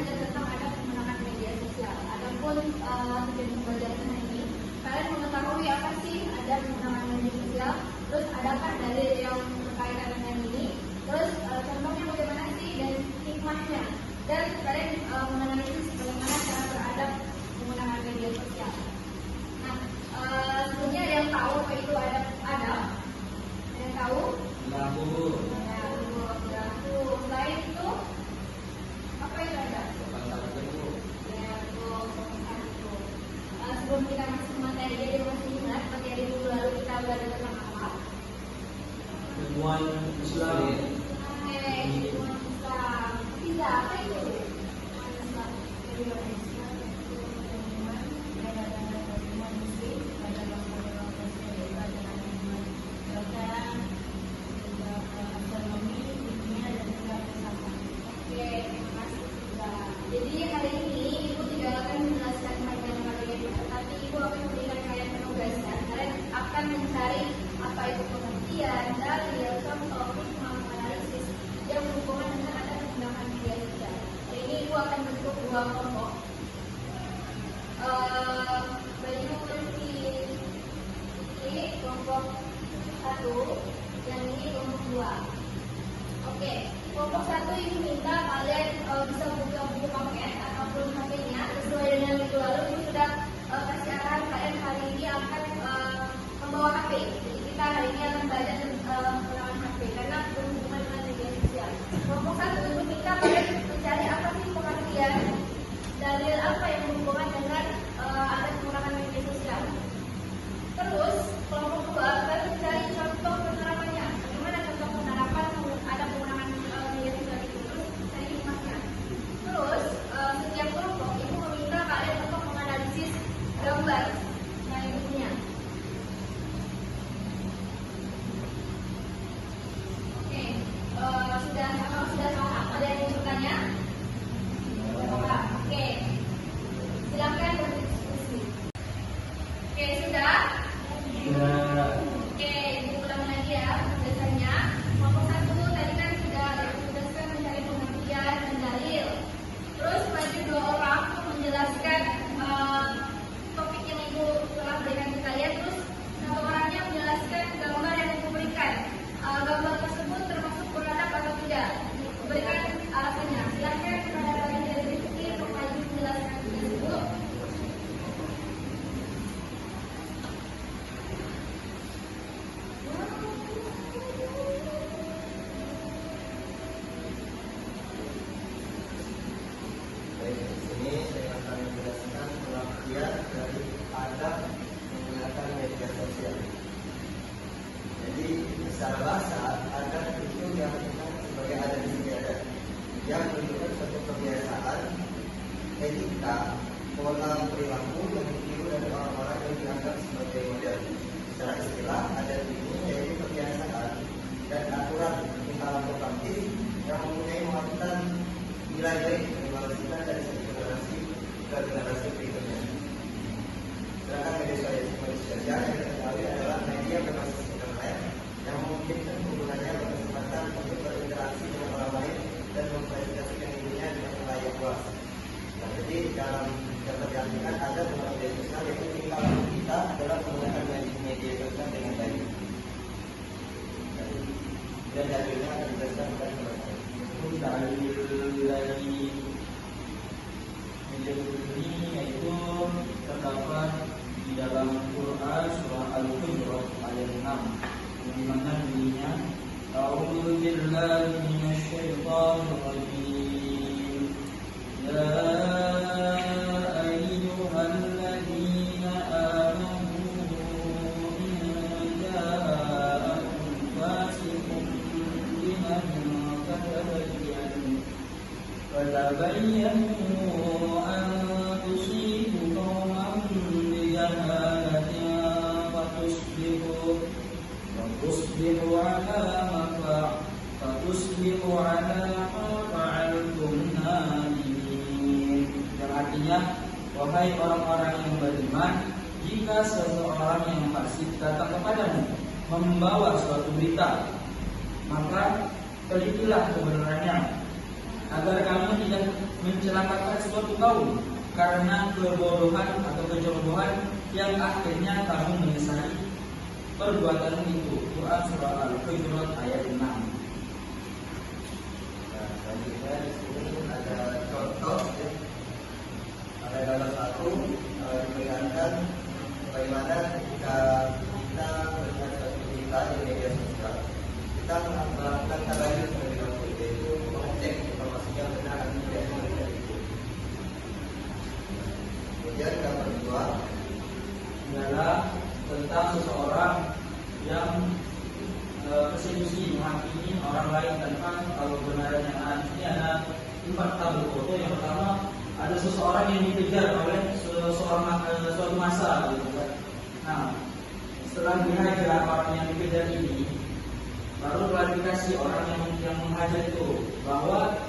belajar tentang adab menggunakan media sosial. Adapun tujuan pembelajaran ini, kalian mengetahui apa sih adab menggunakan media sosial, terus adakah dalil yang berkaitan dengan ini, terus contohnya bagaimana sih dan hikmahnya, dan kalian menganalisis bagaimana cara beradab menggunakan media sosial. Nah, sebelumnya ada yang tahu apa itu adab? Ada yang tahu? Selain itu, apa itu adab? Sebelum kita masuk ke materi, jadi masih ingat materi minggu lalu kita belajar tentang apa? Ilmuwan Islam. Oke, ilmuwan Islam. Bisa, apa itu? Jadi hari ini Ibu tidak akan menjelaskan materi-materi, tapi Ibu akan memberikan kalian penugasan. Kalian akan mencari apa itu pengertian, dalil, contoh, hikmah, analisis yang berhubungan dengan adab menggunakan media sosial. Hari ini Ibu akan bentuk dua kelompok. Baju ini kelompok 1, yang ini kelompok 2. Oke, kelompok 1 ini minta kalian bisa buka buku paket ataupun HP-nya sesuai dengan minggu lalu. Ini sudah kasih arahan kalian hari ini akan membawa HP. Jadi kita hari ini akan belajar menggunakan HP karena berhubungan dengan media sosial. Kelompok 1 itu minta kalian mencari apa sih pengertian dalil apa yang berhubungan dengan adab menggunakan media sosial. Terus kelompok 2 kalian mencari contoh penerapannya. Bagaimana contoh penerapan adab menggunakan media sosial itu, terus cari hikmahnya. Terus setiap kelompok itu meminta kalian untuk menganalisis gambar yang ibu punya. Oke, sudah paham? Ada yang ingin bertanya? Oke, silakan berdiskusi. Oke, sudah? Oke, ibu ulang lagi ya biasanya. Kelompok 1 tadi kan sudah ditugaskan mencari pengertian dan dalil. Terus wajib 2 orang menjelaskan topik yang ibu telah berikan ke kalian. Terus 1 orangnya menjelaskan gambar yang ibu berikan. Gambar tersebut termasuk beradab atau tidak? Berikan alasannya. Silakan kepada kalian yang berikuti untuk maju menjelaskan tersebut. Secara bahasa, adab itu yang sebagai adab istiadat yang menunjukkan suatu kebiasaan, etika, pola perilaku yang ditiru dari orang-orang yang dianggap sebagai model. Secara istilah, adab ini yaitu kebiasaan dan aturan tingkah laku praktis yang mempunyai muatan nilai baik yang dibalaskan dari satu generasi ke generasi berikutnya. Sedangkan media sosial yang kita ketahui adalah media berbasis internet yang memungkinkan penggunanya berkesempatan untuk berinteraksi dengan orang lain dan mempresentasikan dirinya dengan layak luas. Nah, jadi dalam ketergantungan ada dalam media sosial yaitu tingkah laku kita adalah menggunakan media sosial dengan baik. Dan dalilnya akan dijelaskan pada Dalil dari media sosial ini yaitu terdapat di dalam Quran surah Al-Hujurat ayat 6. Di mana bunyinya A'udzu billahi minasyaitonir rajim. Ya ayyuhalladzina amanu in ja'akum fasiqun binaba'in fatabayyanu an tusibu qauman bijahalatin fatusbihu ala ma fa'altum nadimin. Yang artinya, wahai orang-orang yang beriman, jika seseorang yang fasik datang kepadamu membawa suatu berita, maka telitilah kebenarannya agar kamu tidak mencelakakan suatu kaum karena kebodohan atau kecerobohan yang akhirnya kamu menyesali perbuatan itu. Quran surah Al-Hujurat ayat 6. Nah, selanjutnya di sini ada contoh ya. Ada dalam satu diperingatkan bagaimana ketika kita melihat suatu berita di media sosial, kita melakukan tabayun terlebih dahulu, yaitu mengecek informasinya benar atau tidak dari itu. Kemudian yang kedua Adalah tentang seseorang yang persekusi menghakimi orang lain tanpa tahu kebenarannya. Nah, ini ada 4 tabel foto. Yang pertama, ada seseorang yang dikejar oleh suatu massa, gitu kan. Nah, setelah dihajar orang yang dikejar ini, baru klarifikasi orang yang menghajar itu bahwa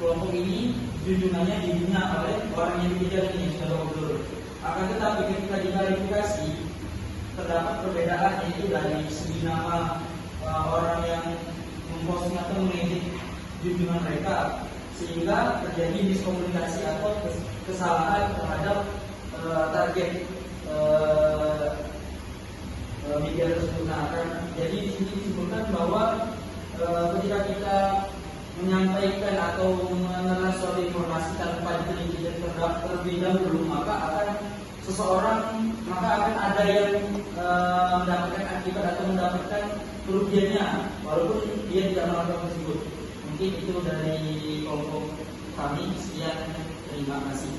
kelompok ini junjungannya dibina oleh orang yang dikejar ini sudah betul. Akan tetapi ketika diklarifikasi terdapat perbedaan, yaitu dari segi nama orang yang memposting atau mengedit junjungan mereka, sehingga terjadi miskomunikasi atau kesalahan terhadap target media tersebut. Nah, jadi di sini disebutkan bahwa ketika kita menyampaikan atau menerima suatu informasi tanpa diteliti terlebih dahulu, maka akan ada yang mendapatkan akibat atau mendapatkan kerugiannya walaupun dia tidak melakukan tersebut. Mungkin itu dari kelompok kami. Sekian, terima kasih.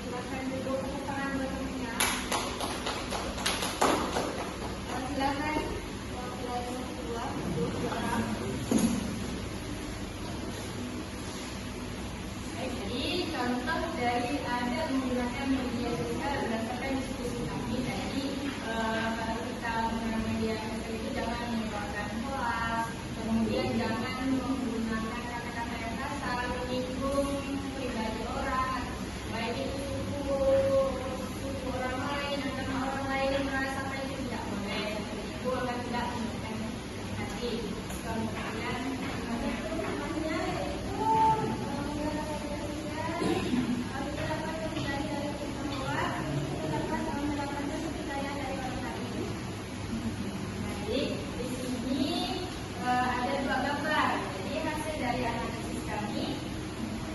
Silakan duduk tangan berikutnya. Silakan wakil kedua, orang. Jadi contoh dari ada menggunakan media sosial berdasarkan diskusi kami tadi, kalau kita menggunakan media sosial itu jangan menyebarkan hoax, kemudian jangan menggunakan kata-kata yang kasar, menyinggung pribadi orang, baik itu suku orang lain atau orang lain yang merasakan itu tidak boleh, itu akan tidak menunjukkan hati. Kemudian itu namanya itu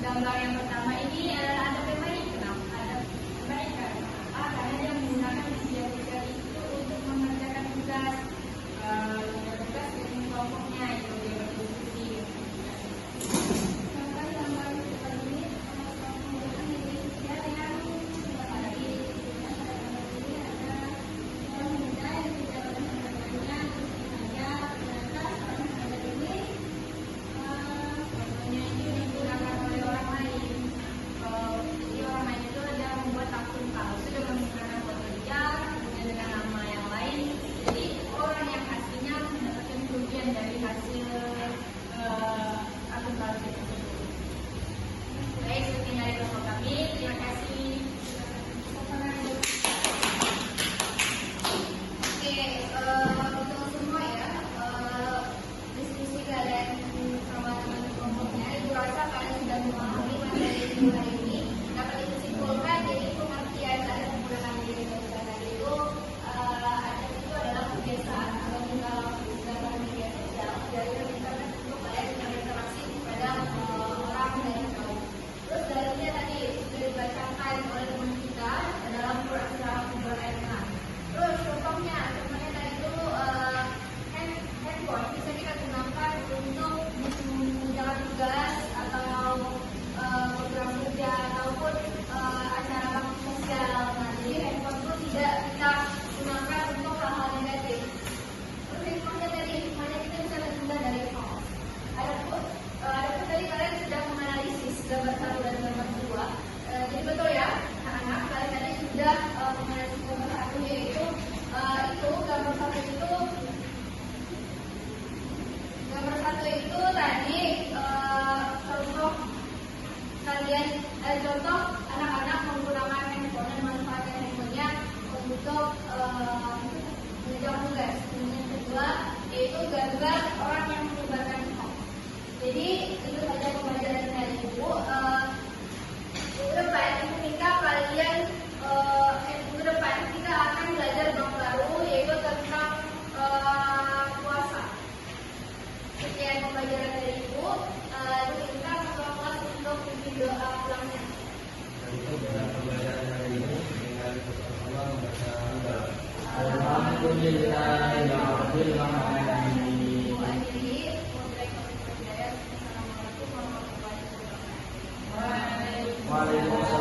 gambar yang pertama ini adalah ada pemain. Kenapa ada pemain? Karena dia menggunakan media sosial itu untuk mengerjakan tugas dengan kelompoknya, itu dia berdiskusi. Contoh gambar seperti ini menggunakan media sosial yang pada diri ada orang muda yang tidak bertemannya, hanya ternyata orang ada ini fotonya ini digunakan oleh orang lain. Jadi orang lain itu ada membuat akun palsu dengan menggunakan foto dia, kemudian dengan nama yang lain. Jadi orang yang aslinya mendapatkan kerugian dari hasil akun palsu tersebut. Baik, sekian dari kelompok kami. Terima kasih. Oke, untuk semua ya, diskusi kalian sama teman kelompoknya, ibu rasa kalian sudah memahami materi ibu hari ini. Dapat disimpulkan, jadi pengertian dari penggunaan media sosial tadi itu adalah kebiasaan atau tinggal menggunakan media sosial dari internet untuk kalian berinteraksi kepada orang dari jauh. Terus dalilnya tadi sudah dibacakan oleh teman kita dalam Quran surah Al-Hujurat ayat 6. Terus contohnya tadi itu handphone bisa kita gunakan untuk menjalankan tugas atau program kerja ataupun acara bakti sosial. Nah, jadi handphone itu tidak kita gunakan untuk hal-hal negatif. Terus hikmahnya tadi, hikmahnya kita bisa terhindar dari hoax. Adapun tadi kalian sudah menganalisis gambar 1 dan gambar 2. Jadi betul ya, anak-anak kalian tadi sudah menganalisis gambar 1, yaitu itu gambar 1 itu tadi contoh kalian contoh anak-anak menggunakan handphone dan manfaatkan handphonenya untuk mengerjakan tugas. Yang kedua yaitu gambar orang yang menyebarkan hoax. Jadi itu saja pembelajaran dari ibu. pelajaran dari Ibu. Kita masuk kelas untuk bikin doa pulangnya. Itu dengan pembelajaran dari ini dengan bersama membaca Alhamdulillah ya Rabbil alamin. Ibu akhiri. Assalamualaikum warahmatullahi wabarakatuh. Waalaikumsalam.